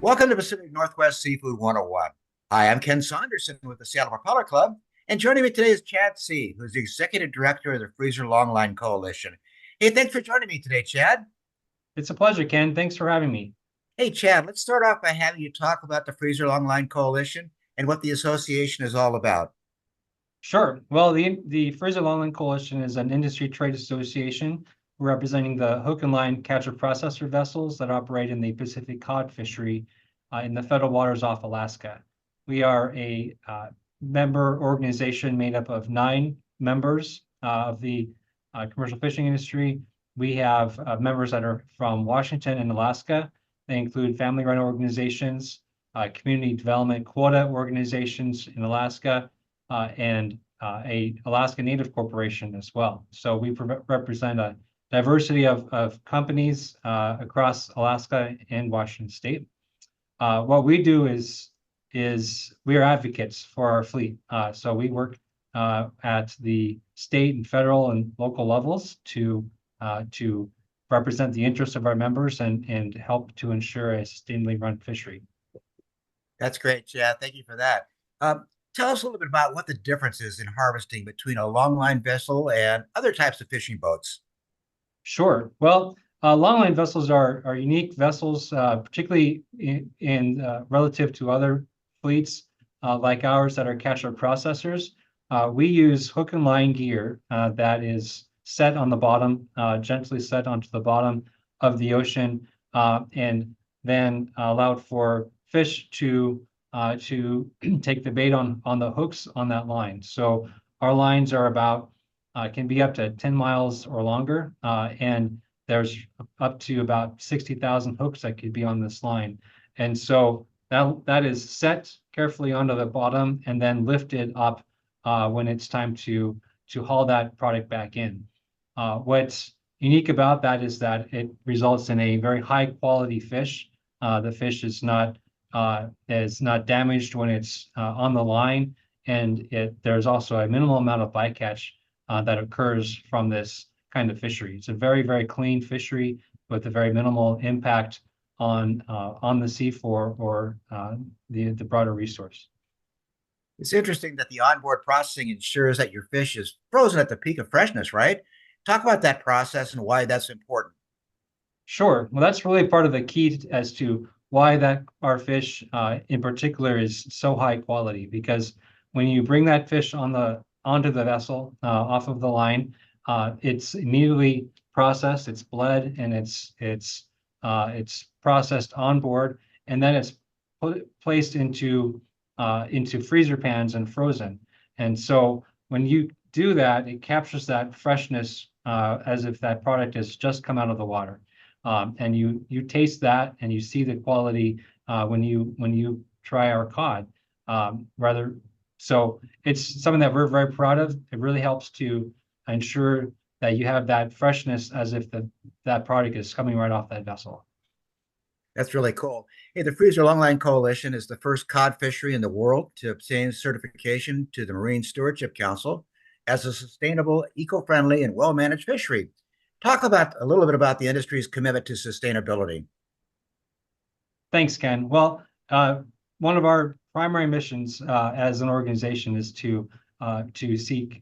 Welcome to Pacific Northwest Seafood 101. Hi, I'm Ken Saunderson with the Seattle Propeller Club, and joining me today is Chad C., who's the Executive Director of the Freezer Longline Coalition. Hey, thanks for joining me today, Chad. It's a pleasure, Ken. Thanks for having me. Hey, Chad, let's start off by having you talk about the Freezer Longline Coalition and what the association is all about. Sure. Well, the Freezer Longline Coalition is an industry trade association representing the hook and line catcher processor vessels that operate in the Pacific cod fishery in the federal waters off Alaska. We are a member organization made up of 9 members of the commercial fishing industry. We have members that are from Washington and Alaska. They include family-run organizations, community development quota organizations in Alaska, and a Alaska Native corporation as well. So we represent a diversity of companies across Alaska and Washington State. What we do is we are advocates for our fleet. So we work at the state and federal and local levels to represent the interests of our members and help to ensure a sustainably run fishery. That's great, Chad. Thank you for that. Tell us a little bit about what the difference is in harvesting between a longline vessel and other types of fishing boats. Sure. Well, longline vessels are unique vessels, particularly in relative to other fleets like ours that are catcher processors. We use hook and line gear that is set on the bottom, gently set onto the bottom of the ocean, and then allowed for fish to take the bait on the hooks on that line. So our lines are about can be up to 10 miles or longer, and there's up to about 60,000 hooks that could be on this line. And so that is set carefully onto the bottom and then lifted up when it's time to haul that product back in. What's unique about that is that it results in a very high quality fish. The fish is not damaged when it's on the line, and there's also a minimal amount of bycatch that occurs from this kind of fishery. It's a very, very clean fishery with a very minimal impact on the seafloor or the broader resource. It's interesting that the onboard processing ensures that your fish is frozen at the peak of freshness, right? Talk about that process and why that's important. Sure. Well, that's really part of the key as to why that our fish in particular is so high quality, because when you bring that fish onto the vessel off of the line, it's immediately processed, it's bled, and it's processed on board, and then it's placed into freezer pans and frozen. And so when you do that, it captures that freshness as if that product has just come out of the water. And you taste that and you see the quality when you try our cod. So it's something that we're very proud of. It really helps to ensure that you have that freshness as if that product is coming right off that vessel. That's really cool. Hey, the Freezer Longline Coalition is the first cod fishery in the world to obtain certification to the Marine Stewardship Council as a sustainable, eco-friendly, and well-managed fishery. Talk about a little bit about the industry's commitment to sustainability. Thanks, Ken. Well, one of our primary missions as an organization is to seek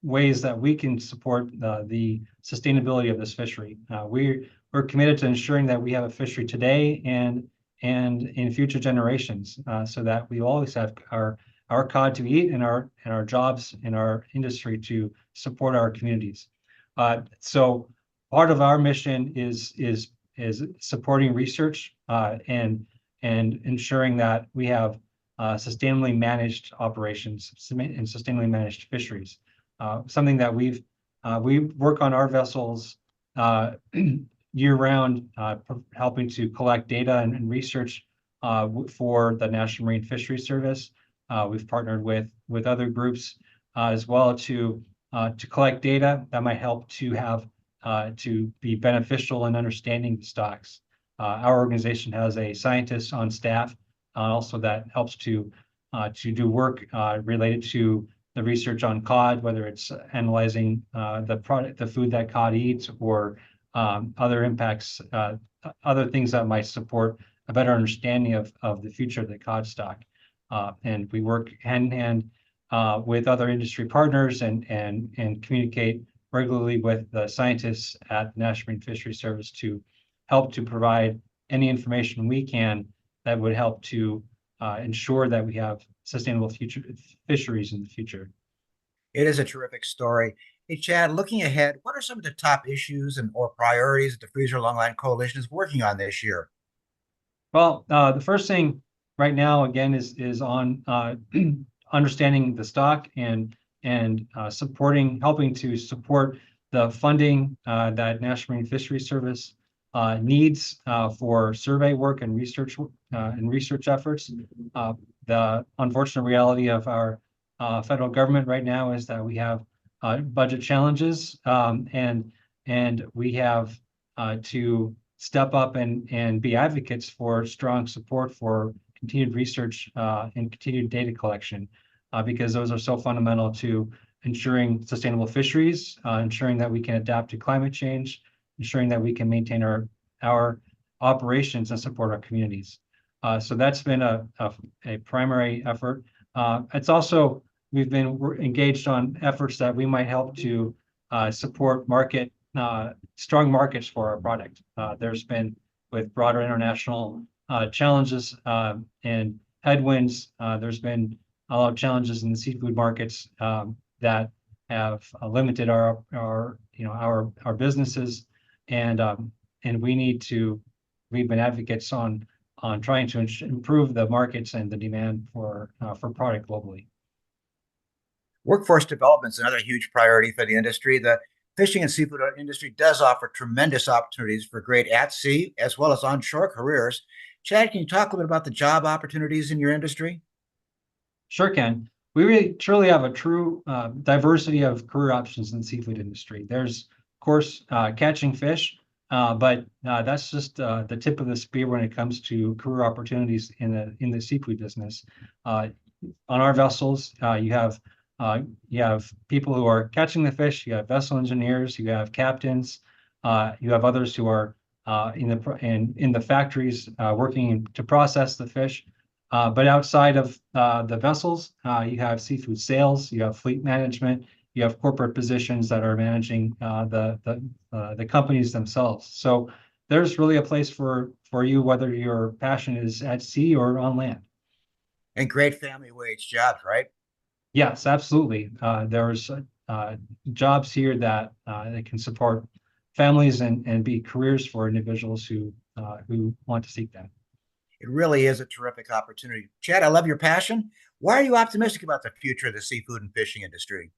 ways that we can support the sustainability of this fishery. We're committed to ensuring that we have a fishery today and in future generations, so that we always have our cod to eat and our jobs in our industry to support our communities. So part of our mission is supporting research and ensuring that we have sustainably managed operations and sustainably managed fisheries. Something that we work on our vessels year-round, helping to collect data and research for the National Marine Fisheries Service. We've partnered with other groups as well to collect data that might help to be beneficial in understanding the stocks. Our organization has a scientist on staff also that helps to do work related to the research on cod, whether it's analyzing the food that cod eats or other impacts, other things that might support a better understanding of the future of the cod stock. And we work hand in hand with other industry partners and communicate regularly with the scientists at the National Marine Fisheries Service to help to provide any information we can that would help to ensure that we have sustainable future fisheries in the future. It is a terrific story. Hey, Chad, looking ahead, what are some of the top issues and or priorities that the Freezer Longline Coalition is working on this year? Well, the first thing right now, again, is on understanding the stock and helping to support the funding that National Marine Fisheries Service needs for survey work and research efforts. The unfortunate reality of our federal government right now is that we have budget challenges, and we have to step up and be advocates for strong support for continued research and continued data collection, because those are so fundamental to ensuring sustainable fisheries, ensuring that we can adapt to climate change, ensuring that we can maintain our operations and support our communities. So that's been a primary effort. It's also, we've been engaged on efforts that we might help to support strong markets for our product. There's been, with broader international challenges and headwinds, there's been a lot of challenges in the seafood markets that have limited our businesses, and we've been advocates on trying to improve the markets and the demand for product globally. Workforce development is another huge priority for the industry. The fishing and seafood industry does offer tremendous opportunities for great at-sea as well as onshore careers. Chad, can you talk a little bit about the job opportunities in your industry? Sure can. We really truly have a true diversity of career options in the seafood industry. There's, of course, catching fish, but that's just the tip of the spear when it comes to career opportunities in the seafood business. On our vessels, you have people who are catching the fish. You have vessel engineers. You have captains. You have others who are in the factories working to process the fish. But outside of the vessels, you have seafood sales. You have fleet management. You have corporate positions that are managing the companies themselves. So there's really a place for you, whether your passion is at sea or on land. And great family wage jobs, right? Yes, absolutely. There's jobs here that can support families and be careers for individuals who want to seek that. It really is a terrific opportunity. Chad, I love your passion. Why are you optimistic about the future of the seafood and fishing industry?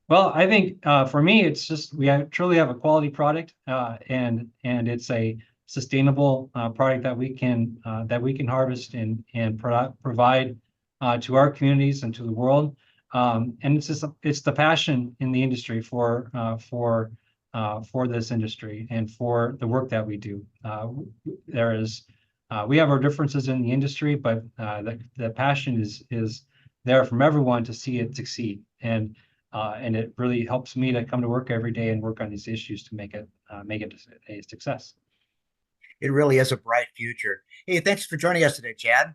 Well, I think for me, it's just truly have a quality product, and it's a sustainable product that we can harvest and provide to our communities and to the world. And it's the passion in the industry for this industry and for the work that we do. We have our differences in the industry, but the passion is there from everyone to see it succeed. And it really helps me to come to work every day and work on these issues to make it a success. It really is a bright future. Hey, thanks for joining us today, Chad.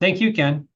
Thank you, Ken.